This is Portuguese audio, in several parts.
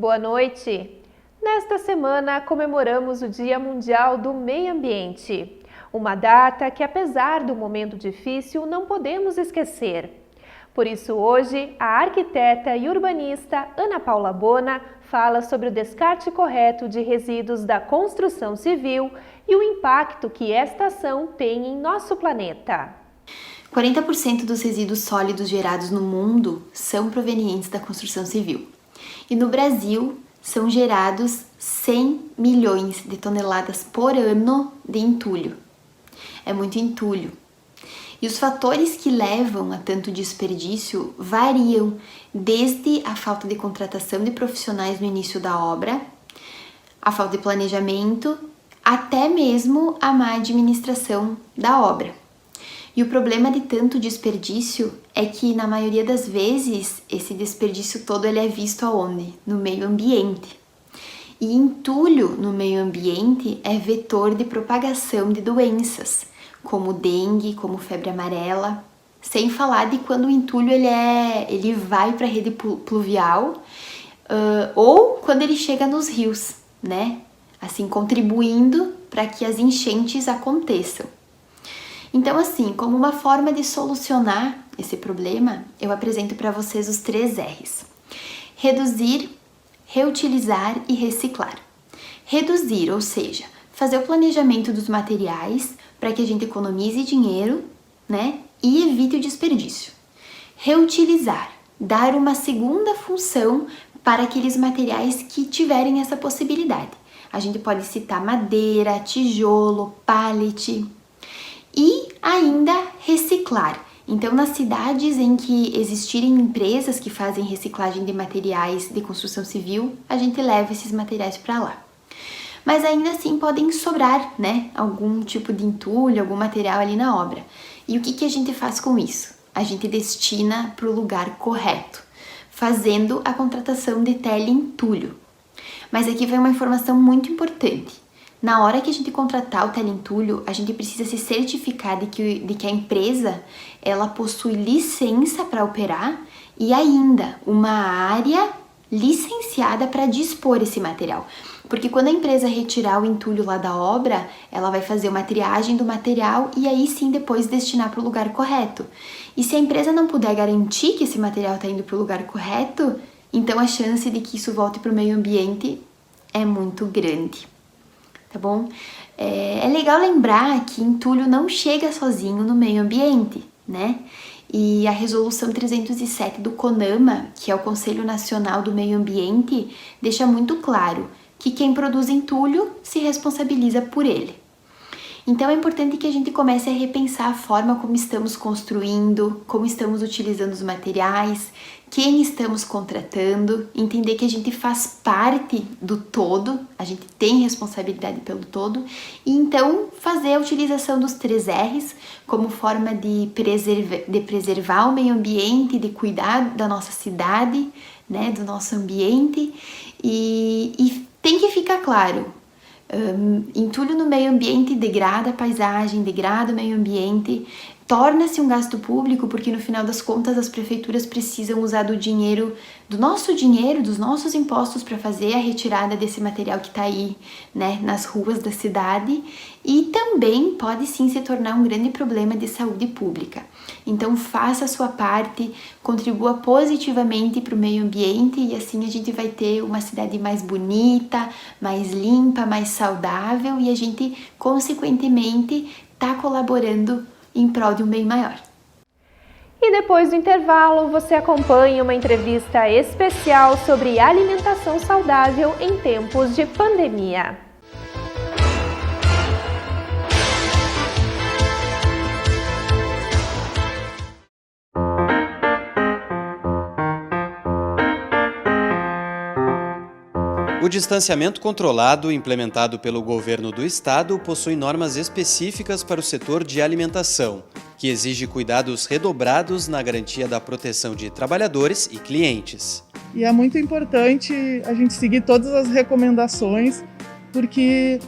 Boa noite! Nesta semana comemoramos o Dia Mundial do Meio Ambiente, uma data que, apesar do momento difícil, não podemos esquecer. Por isso, hoje, a arquiteta e urbanista Ana Paula Bona fala sobre o descarte correto de resíduos da construção civil e o impacto que esta ação tem em nosso planeta. 40% dos resíduos sólidos gerados no mundo são provenientes da construção civil. E no Brasil, são gerados 100 milhões de toneladas por ano de entulho. É muito entulho. E os fatores que levam a tanto desperdício variam desde a falta de contratação de profissionais no início da obra, a falta de planejamento, até mesmo a má administração da obra. E o problema de tanto desperdício é que, na maioria das vezes, esse desperdício todo ele é visto aonde? No meio ambiente. E entulho no meio ambiente é vetor de propagação de doenças, como dengue, como febre amarela, sem falar de quando o entulho ele vai para a rede pluvial ou quando ele chega nos rios, né? Assim, contribuindo para que as enchentes aconteçam. Então, assim, como uma forma de solucionar esse problema, eu apresento para vocês os 3 R's. Reduzir, reutilizar e reciclar. Reduzir, ou seja, fazer o planejamento dos materiais para que a gente economize dinheiro, né, e evite o desperdício. Reutilizar, dar uma segunda função para aqueles materiais que tiverem essa possibilidade. A gente pode citar madeira, tijolo, pallet. E ainda reciclar. Então, nas cidades em que existirem empresas que fazem reciclagem de materiais de construção civil, a gente leva esses materiais para lá. Mas ainda assim podem sobrar, né, algum tipo de entulho, algum material ali na obra. E o que a gente faz com isso? A gente destina para o lugar correto, fazendo a contratação de teleentulho. Mas aqui vem uma informação muito importante. Na hora que a gente contratar o teleentulho, a gente precisa se certificar de que a empresa ela possui licença para operar e ainda uma área licenciada para dispor esse material. Porque quando a empresa retirar o entulho lá da obra, ela vai fazer uma triagem do material e aí sim depois destinar para o lugar correto. E se a empresa não puder garantir que esse material está indo para o lugar correto, então a chance de que isso volte para o meio ambiente é muito grande. Tá bom? É legal lembrar que entulho não chega sozinho no meio ambiente, né? E a resolução 307 do CONAMA, que é o Conselho Nacional do Meio Ambiente, deixa muito claro que quem produz entulho se responsabiliza por ele. Então é importante que a gente comece a repensar a forma como estamos construindo, como estamos utilizando os materiais, quem estamos contratando, entender que a gente faz parte do todo, a gente tem responsabilidade pelo todo, e então fazer a utilização dos 3 R's como forma de preservar o meio ambiente, de cuidar da nossa cidade, né, do nosso ambiente, e tem que ficar claro, entulho no meio ambiente degrada a paisagem, degrada o meio ambiente, torna-se um gasto público porque no final das contas as prefeituras precisam usar do dinheiro, dos nossos impostos para fazer a retirada desse material que está aí, né, nas ruas da cidade, e também pode sim se tornar um grande problema de saúde pública. Então faça a sua parte, contribua positivamente para o meio ambiente e assim a gente vai ter uma cidade mais bonita, mais limpa, mais saudável e a gente consequentemente está colaborando em prol de um bem maior. E depois do intervalo, você acompanha uma entrevista especial sobre alimentação saudável em tempos de pandemia. O distanciamento controlado, implementado pelo governo do estado, possui normas específicas para o setor de alimentação, que exige cuidados redobrados na garantia da proteção de trabalhadores e clientes. E é muito importante a gente seguir todas as recomendações, porque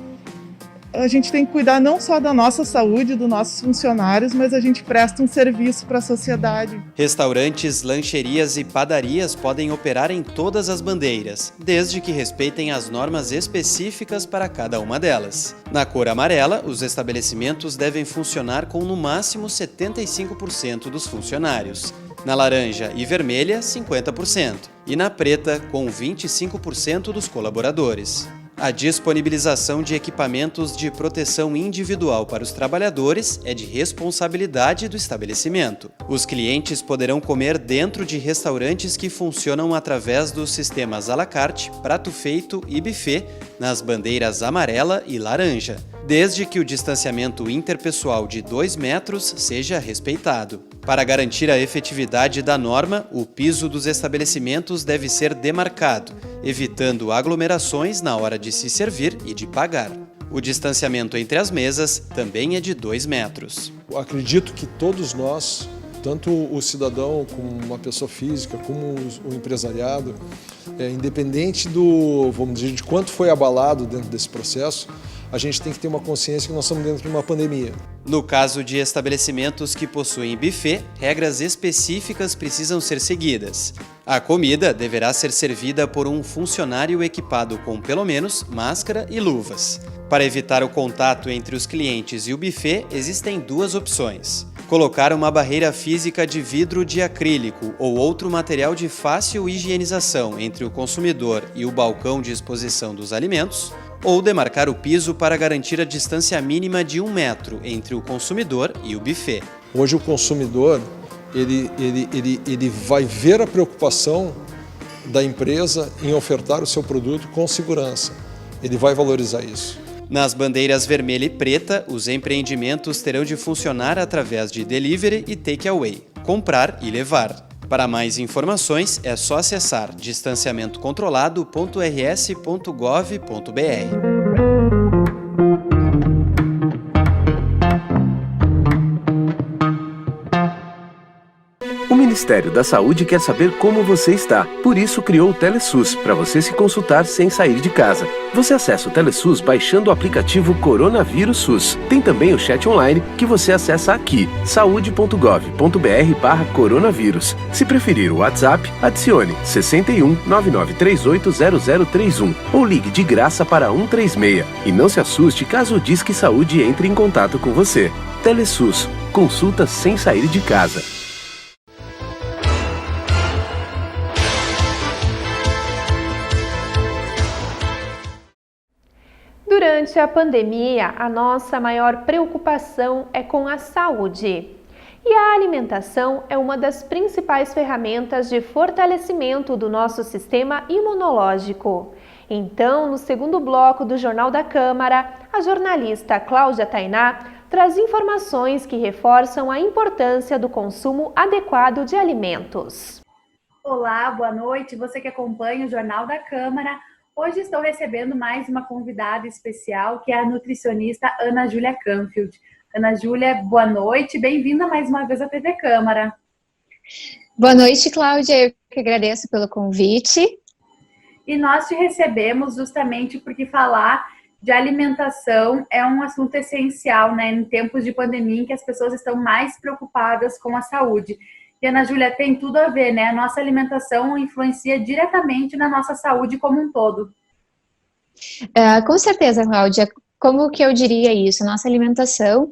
a gente tem que cuidar não só da nossa saúde, dos nossos funcionários, mas a gente presta um serviço para a sociedade. Restaurantes, lancherias e padarias podem operar em todas as bandeiras, desde que respeitem as normas específicas para cada uma delas. Na cor amarela, os estabelecimentos devem funcionar com no máximo 75% dos funcionários. Na laranja e vermelha, 50%. E na preta, com 25% dos colaboradores. A disponibilização de equipamentos de proteção individual para os trabalhadores é de responsabilidade do estabelecimento. Os clientes poderão comer dentro de restaurantes que funcionam através dos sistemas à la carte, prato feito e buffet nas bandeiras amarela e laranja, desde que o distanciamento interpessoal de 2 metros seja respeitado. Para garantir a efetividade da norma, o piso dos estabelecimentos deve ser demarcado, evitando aglomerações na hora de se servir e de pagar. O distanciamento entre as mesas também é de 2 metros. Eu acredito que todos nós, tanto o cidadão como uma pessoa física, como o empresariado, independente vamos dizer, de quanto foi abalado dentro desse processo, a gente tem que ter uma consciência que nós estamos dentro de uma pandemia. No caso de estabelecimentos que possuem buffet, regras específicas precisam ser seguidas. A comida deverá ser servida por um funcionário equipado com pelo menos máscara e luvas. Para evitar o contato entre os clientes e o buffet, existem 2 opções. Colocar uma barreira física de vidro de acrílico ou outro material de fácil higienização entre o consumidor e o balcão de exposição dos alimentos, ou demarcar o piso para garantir a distância mínima de 1 metro entre o consumidor e o buffet. Hoje o consumidor ele vai ver a preocupação da empresa em ofertar o seu produto com segurança. Ele vai valorizar isso. Nas bandeiras vermelha e preta, os empreendimentos terão de funcionar através de delivery e takeaway, comprar e levar. Para mais informações, é só acessar distanciamentocontrolado.rs.gov.br. O Ministério da Saúde quer saber como você está. Por isso criou o TeleSUS, para você se consultar sem sair de casa. Você acessa o TeleSUS baixando o aplicativo Coronavírus SUS. Tem também o chat online que você acessa aqui, saude.gov.br/coronavírus. Se preferir o WhatsApp, adicione 61 9938 0031 ou ligue de graça para 136. E não se assuste caso o Disque Saúde entre em contato com você. TeleSUS, consulta sem sair de casa. Durante a pandemia, a nossa maior preocupação é com a saúde. E a alimentação é uma das principais ferramentas de fortalecimento do nosso sistema imunológico. Então, no segundo bloco do Jornal da Câmara, a jornalista Cláudia Tainá traz informações que reforçam a importância do consumo adequado de alimentos. Olá, boa noite, você que acompanha o Jornal da Câmara. Hoje estou recebendo mais uma convidada especial, que é a nutricionista Ana Júlia Canfield. Ana Júlia, boa noite, bem-vinda mais uma vez à TV Câmara. Boa noite, Cláudia, eu que agradeço pelo convite. E nós te recebemos justamente porque falar de alimentação é um assunto essencial, né, em tempos de pandemia em que as pessoas estão mais preocupadas com a saúde. E, Ana Júlia, tem tudo a ver, né? A nossa alimentação influencia diretamente na nossa saúde como um todo. Com certeza, Cláudia. Como que eu diria isso? Nossa alimentação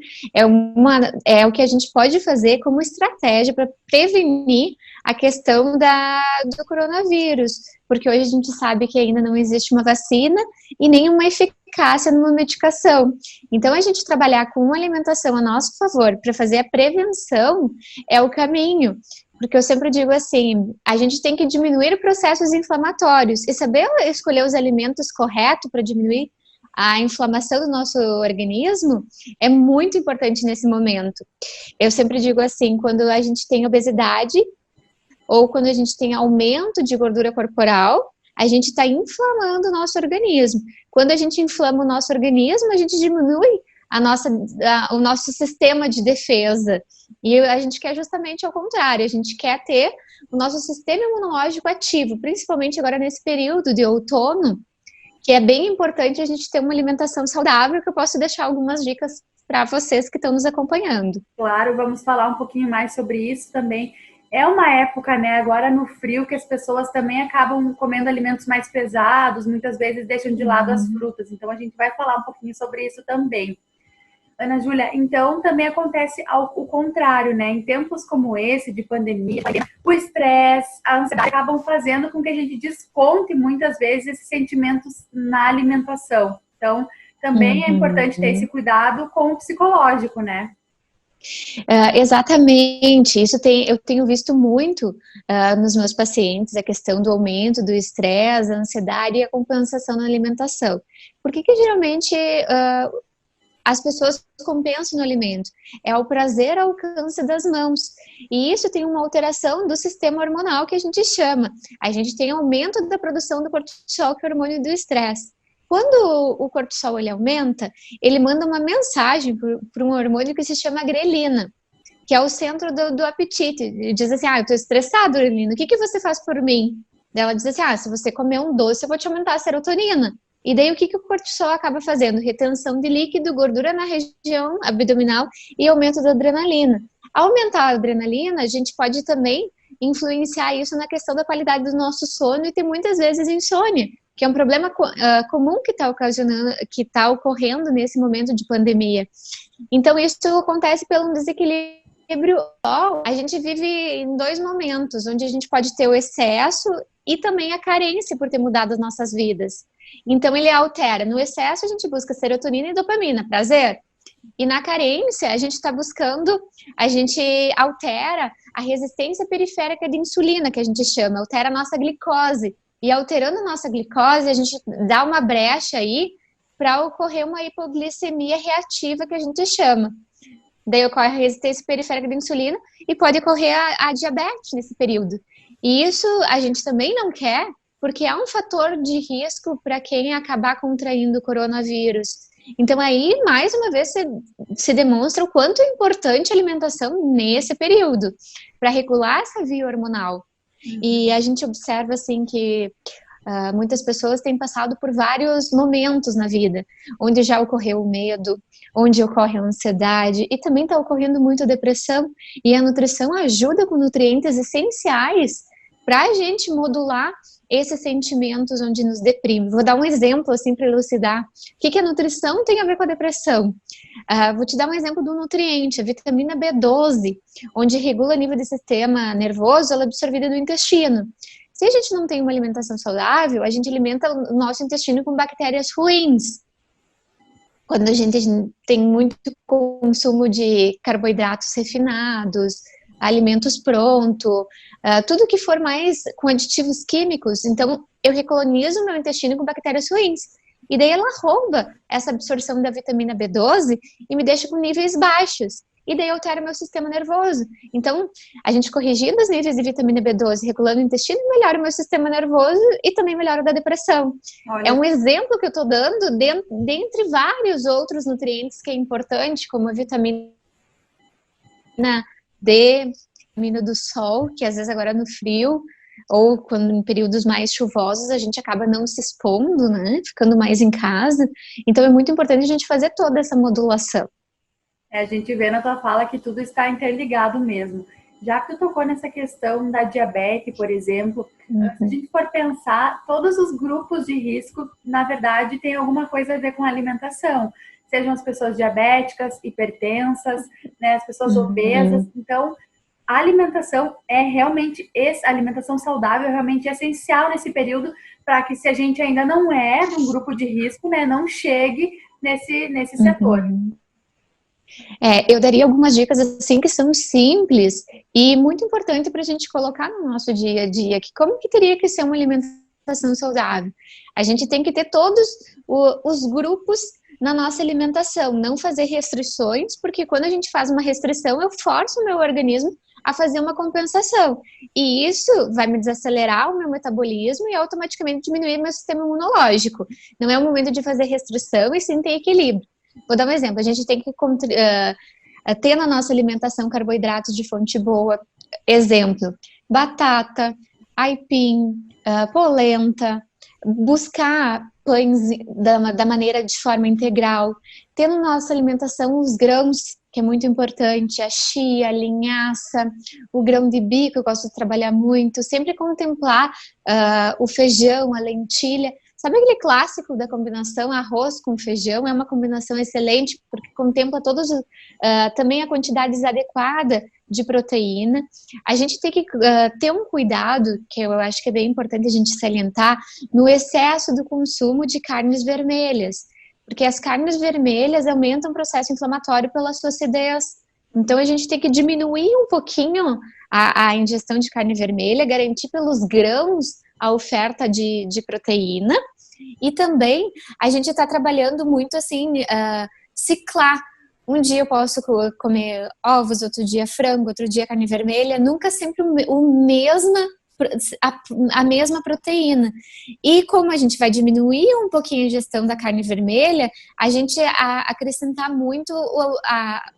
é o que a gente pode fazer como estratégia para prevenir a questão do coronavírus, porque hoje a gente sabe que ainda não existe uma vacina e nem uma eficácia numa medicação. Então, a gente trabalhar com uma alimentação a nosso favor para fazer a prevenção é o caminho. Porque eu sempre digo assim, a gente tem que diminuir processos inflamatórios e saber escolher os alimentos corretos para diminuir a inflamação do nosso organismo é muito importante nesse momento. Eu sempre digo assim, quando a gente tem obesidade ou quando a gente tem aumento de gordura corporal, a gente está inflamando o nosso organismo. Quando a gente inflama o nosso organismo, a gente diminui o nosso sistema de defesa. E a gente quer justamente ao contrário, a gente quer ter o nosso sistema imunológico ativo, principalmente agora nesse período de outono, que é bem importante a gente ter uma alimentação saudável, que eu posso deixar algumas dicas para vocês que estão nos acompanhando. Claro, vamos falar um pouquinho mais sobre isso também. É uma época, né, agora no frio, que as pessoas também acabam comendo alimentos mais pesados, muitas vezes deixam de lado as frutas. Então, a gente vai falar um pouquinho sobre isso também. Ana Júlia, então também acontece o contrário, né? Em tempos como esse, de pandemia, o estresse, a ansiedade acabam fazendo com que a gente desconte muitas vezes esses sentimentos na alimentação. Então, também é importante ter esse cuidado com o psicológico, né? Exatamente, eu tenho visto muito nos meus pacientes a questão do aumento do estresse, a ansiedade e a compensação na alimentação. Por que geralmente as pessoas compensam no alimento? É o prazer ao alcance das mãos. E isso tem uma alteração do sistema hormonal que a gente chama. A gente tem aumento da produção do cortisol, que é o hormônio do estresse. Quando o cortisol ele aumenta, ele manda uma mensagem para um hormônio que se chama grelina, que é o centro do apetite. Ele diz assim, eu estou estressado, grelina, o que você faz por mim? Daí ela diz assim, se você comer um doce, eu vou te aumentar a serotonina. E daí o que o cortisol acaba fazendo? Retenção de líquido, gordura na região abdominal e aumento da adrenalina. Ao aumentar a adrenalina, a gente pode também influenciar isso na questão da qualidade do nosso sono e tem muitas vezes insônia, que é um problema comum que está ocorrendo nesse momento de pandemia. Então, isso acontece pelo desequilíbrio. A gente vive em dois momentos, onde a gente pode ter o excesso e também a carência por ter mudado as nossas vidas. Então, ele altera. No excesso, a gente busca serotonina e dopamina, prazer. E na carência, a gente altera a resistência periférica de insulina, que a gente chama, altera a nossa glicose. E alterando a nossa glicose, a gente dá uma brecha aí para ocorrer uma hipoglicemia reativa, que a gente chama. Daí ocorre a resistência periférica da insulina e pode ocorrer a diabetes nesse período. E isso a gente também não quer, porque é um fator de risco para quem acabar contraindo o coronavírus. Então aí, mais uma vez, se demonstra o quanto é importante a alimentação nesse período, para regular essa via hormonal. E a gente observa, assim, que muitas pessoas têm passado por vários momentos na vida, onde já ocorreu o medo, onde ocorre a ansiedade, e também está ocorrendo muito a depressão, e a nutrição ajuda com nutrientes essenciais para a gente modular esses sentimentos onde nos deprime. Vou dar um exemplo, assim, para elucidar. O que a nutrição tem a ver com a depressão? Vou te dar um exemplo do nutriente, a vitamina B12, onde regula o nível do sistema nervoso, ela é absorvida do intestino. Se a gente não tem uma alimentação saudável, a gente alimenta o nosso intestino com bactérias ruins. Quando a gente tem muito consumo de carboidratos refinados, alimentos prontos, tudo que for mais com aditivos químicos, então eu recolonizo meu intestino com bactérias ruins. E daí ela rouba essa absorção da vitamina B12 e me deixa com níveis baixos. E daí altera meu sistema nervoso. Então, a gente corrigindo os níveis de vitamina B12, regulando o intestino, melhora o meu sistema nervoso e também melhora o da depressão. Olha. É um exemplo que eu estou dando dentre vários outros nutrientes que é importante, como a vitamina D, vitamina do sol, que às vezes agora no frio, ou quando em períodos mais chuvosos, a gente acaba não se expondo, né? Ficando mais em casa. Então, é muito importante a gente fazer toda essa modulação. A gente vê na tua fala que tudo está interligado mesmo. Já que tu tocou nessa questão da diabetes, por exemplo, se a gente for pensar, todos os grupos de risco, na verdade, têm alguma coisa a ver com a alimentação. Sejam as pessoas diabéticas, hipertensas, né, as pessoas obesas. Então, a alimentação a alimentação saudável é realmente essencial nesse período para que, se a gente ainda não é de um grupo de risco, né, não chegue nesse setor. Eu daria algumas dicas assim que são simples e muito importante para a gente colocar no nosso dia a dia, que como que teria que ser uma alimentação saudável? A gente tem que ter todos os grupos na nossa alimentação, não fazer restrições, porque quando a gente faz uma restrição, eu forço o meu organismo a fazer uma compensação, e isso vai me desacelerar o meu metabolismo e automaticamente diminuir meu sistema imunológico. Não é o momento de fazer restrição e sim ter equilíbrio. Vou dar um exemplo, a gente tem que ter na nossa alimentação carboidratos de fonte boa. Exemplo, batata, aipim, polenta, buscar pães da maneira de forma integral, ter na nossa alimentação os grãos, que é muito importante, a chia, a linhaça, o grão de bico, eu gosto de trabalhar muito, sempre contemplar o feijão, a lentilha. Sabe aquele clássico da combinação arroz com feijão? É uma combinação excelente, porque contempla todos também a quantidade adequada de proteína. A gente tem que ter um cuidado, que eu acho que é bem importante a gente salientar, no excesso do consumo de carnes vermelhas, porque as carnes vermelhas aumentam o processo inflamatório pela sua acidez. Então, a gente tem que diminuir um pouquinho a ingestão de carne vermelha, garantir pelos grãos a oferta de proteína, e também a gente está trabalhando muito assim, ciclar. Um dia eu posso comer ovos, outro dia frango, outro dia carne vermelha, nunca sempre a mesma proteína. E como a gente vai diminuir um pouquinho a ingestão da carne vermelha, a gente acrescentar muito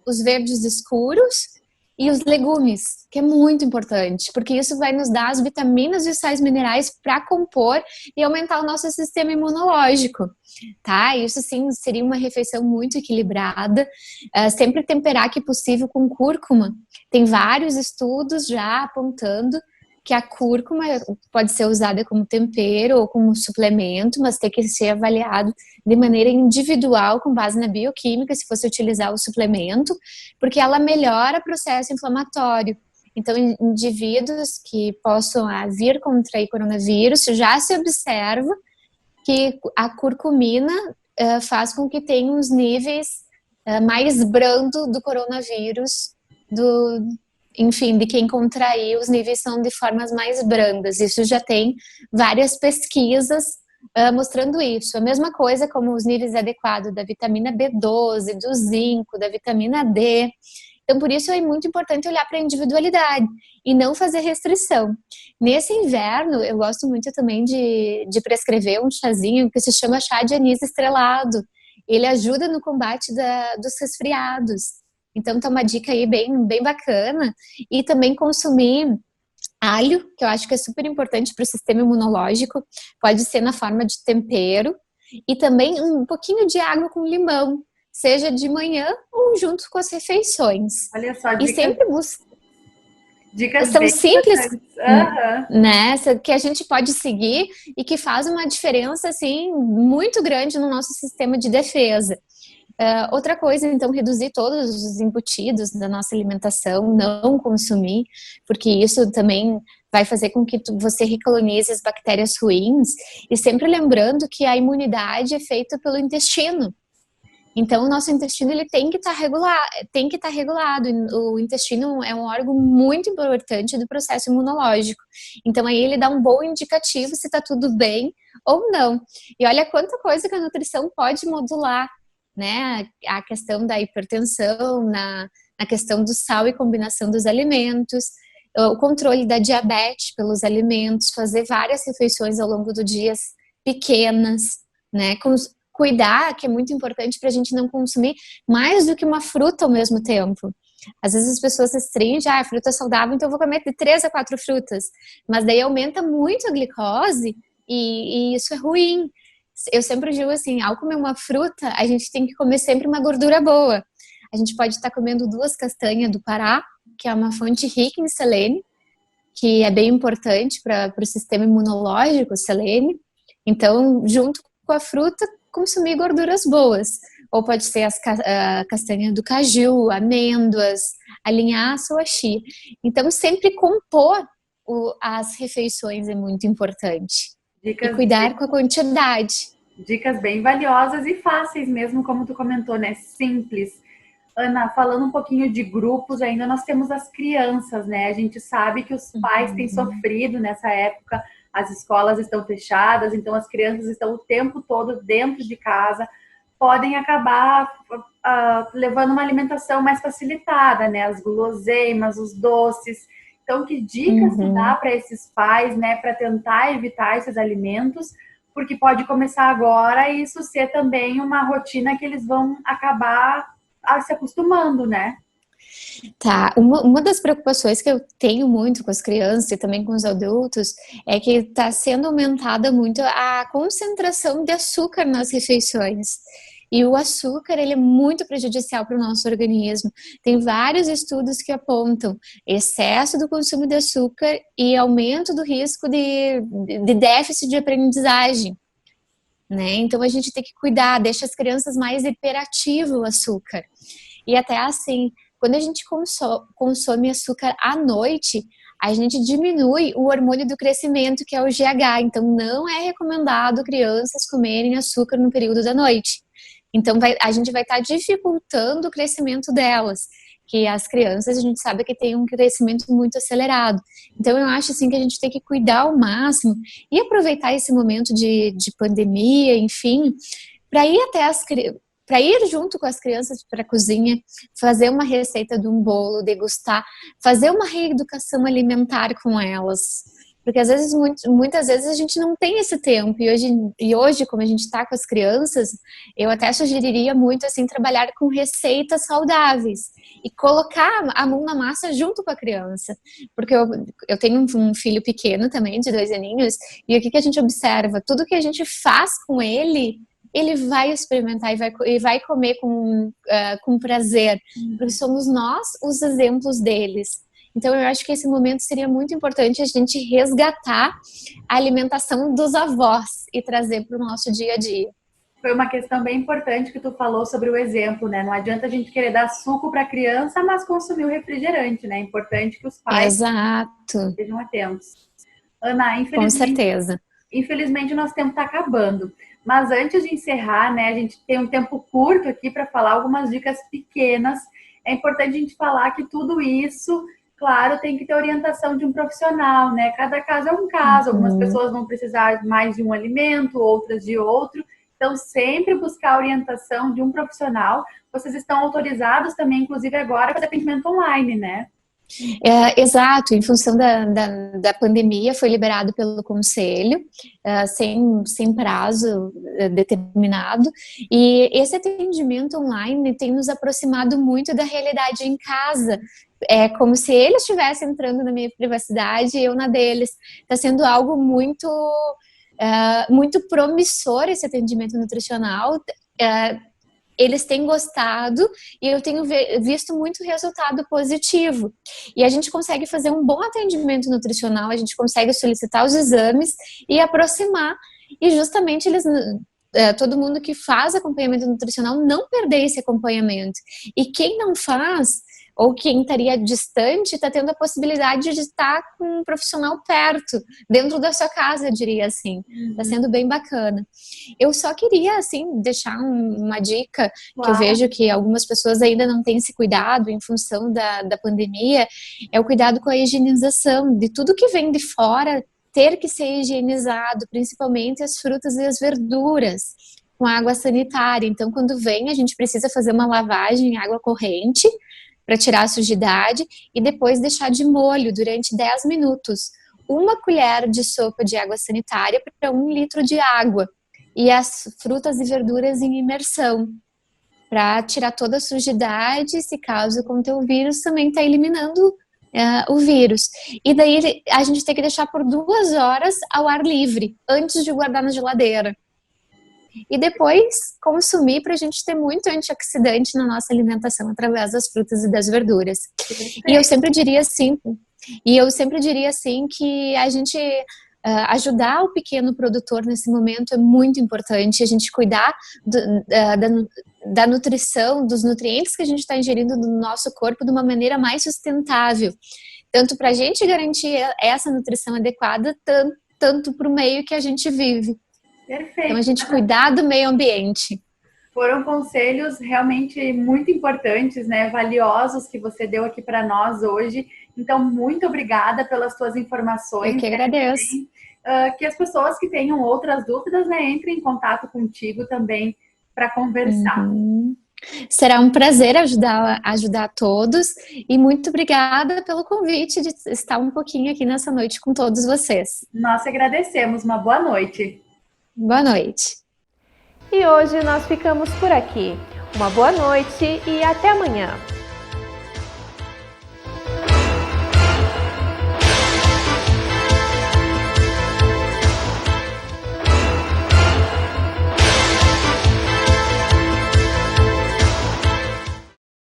os verdes escuros e os legumes, que é muito importante, porque isso vai nos dar as vitaminas e os sais minerais para compor e aumentar o nosso sistema imunológico, tá? Isso sim seria uma refeição muito equilibrada, sempre temperar que possível com cúrcuma. Tem vários estudos já apontando que a cúrcuma pode ser usada como tempero ou como suplemento, mas tem que ser avaliado de maneira individual, com base na bioquímica, se fosse utilizar o suplemento, porque ela melhora o processo inflamatório. Então, em indivíduos que possam vir contrair coronavírus, já se observa que a curcumina faz com que tenha uns níveis mais brando do coronavírus, enfim, de quem contraiu, os níveis são de formas mais brandas. Isso já tem várias pesquisas mostrando isso. A mesma coisa como os níveis adequados da vitamina B12, do zinco, da vitamina D. Então, por isso é muito importante olhar para a individualidade e não fazer restrição. Nesse inverno, eu gosto muito também de prescrever um chazinho que se chama chá de anis estrelado. Ele ajuda no combate dos resfriados. Então, tá uma dica aí bem, bem bacana. E também consumir alho, que eu acho que é super importante para o sistema imunológico. Pode ser na forma de tempero. E também um pouquinho de água com limão, seja de manhã ou junto com as refeições. Olha só, e sempre dicas são bem simples, né? Que a gente pode seguir e que faz uma diferença assim muito grande no nosso sistema de defesa. Outra coisa, então, reduzir todos os embutidos da nossa alimentação, não consumir, porque isso também vai fazer com que você recolonize as bactérias ruins, e sempre lembrando que a imunidade é feita pelo intestino. Então, o nosso intestino ele tem que estar regulado. O intestino é um órgão muito importante do processo imunológico. Então, aí ele dá um bom indicativo se está tudo bem ou não. E olha quanta coisa que a nutrição pode modular, né? A questão da hipertensão, na questão do sal e combinação dos alimentos, o controle da diabetes pelos alimentos, fazer várias refeições ao longo do dia pequenas, né? Cuidar, que é muito importante para a gente não consumir mais do que uma fruta ao mesmo tempo. Às vezes as pessoas restringem, a fruta é saudável, então eu vou comer de 3 a 4 frutas, mas daí aumenta muito a glicose e isso é ruim. Eu sempre digo assim, ao comer uma fruta, a gente tem que comer sempre uma gordura boa. A gente pode estar comendo 2 castanhas do Pará, que é uma fonte rica em selênio, que é bem importante para o sistema imunológico, selênio. Então, junto com a fruta, consumir gorduras boas. Ou pode ser a castanha do caju, amêndoas, a linhaça ou a chia. Então, sempre compor as refeições é muito importante. E cuidar com a quantidade. Dicas bem valiosas e fáceis mesmo, como tu comentou, né? Simples. Ana, falando um pouquinho de grupos, ainda nós temos as crianças, né? A gente sabe que os pais têm sofrido nessa época, as escolas estão fechadas, então as crianças estão o tempo todo dentro de casa, podem acabar levando uma alimentação mais facilitada, né? As guloseimas, os doces. Então, que dicas tu dá para esses pais, né, para tentar evitar esses alimentos? Porque pode começar agora e isso ser também uma rotina que eles vão acabar se acostumando, né? Tá, uma das preocupações que eu tenho muito com as crianças e também com os adultos é que está sendo aumentada muito a concentração de açúcar nas refeições. E o açúcar, ele é muito prejudicial para o nosso organismo. Tem vários estudos que apontam excesso do consumo de açúcar e aumento do risco de déficit de aprendizagem, né? Então a gente tem que cuidar, deixa as crianças mais hiperativas o açúcar. E até assim, quando a gente consome açúcar à noite, a gente diminui o hormônio do crescimento, que é o GH. Então, não é recomendado crianças comerem açúcar no período da noite. Então, a gente vai estar dificultando o crescimento delas. Que as crianças, a gente sabe que tem um crescimento muito acelerado. Então, eu acho assim que a gente tem que cuidar ao máximo e aproveitar esse momento de pandemia, enfim, para ir até para ir junto com as crianças para a cozinha, fazer uma receita de um bolo, degustar, fazer uma reeducação alimentar com elas. Porque às vezes, muitas vezes a gente não tem esse tempo. E hoje, como a gente está com as crianças, eu até sugeriria muito assim trabalhar com receitas saudáveis e colocar a mão na massa junto com a criança. Porque eu tenho um filho pequeno também, de 2 aninhos, e o que a gente observa? Tudo que a gente faz com ele vai experimentar e vai comer com prazer, porque somos nós os exemplos deles. Então, eu acho que esse momento seria muito importante a gente resgatar a alimentação dos avós e trazer para o nosso dia a dia. Foi uma questão bem importante que tu falou sobre o exemplo, né? Não adianta a gente querer dar suco para a criança, mas consumir o refrigerante, né? É importante que os pais estejam atentos. Ana, com certeza. Infelizmente, o nosso tempo está acabando. Mas antes de encerrar, né, a gente tem um tempo curto aqui para falar algumas dicas pequenas. É importante a gente falar que tudo isso, claro, tem que ter orientação de um profissional, né? Cada caso é um caso. Algumas pessoas vão precisar mais de um alimento, outras de outro. Então, sempre buscar a orientação de um profissional. Vocês estão autorizados também, inclusive agora, para atendimento online, né? Exato, em função da pandemia foi liberado pelo Conselho, sem prazo determinado, e esse atendimento online tem nos aproximado muito da realidade em casa. É como se eles estivessem entrando na minha privacidade e eu na deles. Está sendo algo muito, muito promissor esse atendimento nutricional. Eles têm gostado e eu tenho visto muito resultado positivo. E a gente consegue fazer um bom atendimento nutricional, a gente consegue solicitar os exames e aproximar. E justamente todo mundo que faz acompanhamento nutricional não perder esse acompanhamento. E quem não faz, ou quem estaria distante, está tendo a possibilidade de estar com um profissional perto, dentro da sua casa, eu diria assim. Está sendo bem bacana. Eu só queria, assim, deixar uma dica, que eu vejo que algumas pessoas ainda não têm esse cuidado em função da pandemia, é o cuidado com a higienização, de tudo que vem de fora ter que ser higienizado, principalmente as frutas e as verduras, com água sanitária. Então, quando vem, a gente precisa fazer uma lavagem em água corrente, para tirar a sujidade e depois deixar de molho durante 10 minutos. 1 colher de sopa de água sanitária para 1 litro de água. E as frutas e verduras em imersão, para tirar toda a sujidade, se caso conter o vírus, também está eliminando o vírus. E daí a gente tem que deixar por 2 horas ao ar livre, antes de guardar na geladeira. E depois consumir para a gente ter muito antioxidante na nossa alimentação através das frutas e das verduras. E eu sempre diria assim, que a gente ajudar o pequeno produtor nesse momento é muito importante, a gente cuidar da nutrição, dos nutrientes que a gente está ingerindo no nosso corpo de uma maneira mais sustentável, tanto para a gente garantir essa nutrição adequada, tanto para o meio que a gente vive. Perfeito. Então, a gente cuidar do meio ambiente. Foram conselhos realmente muito importantes, né? Valiosos que você deu aqui para nós hoje. Então, muito obrigada pelas suas informações. Eu que agradeço. Que as pessoas que tenham outras dúvidas, né, entrem em contato contigo também para conversar. Será um prazer ajudar todos e muito obrigada pelo convite de estar um pouquinho aqui nessa noite com todos vocês. Nós agradecemos. Uma boa noite. Boa noite. E hoje nós ficamos por aqui. Uma boa noite e até amanhã.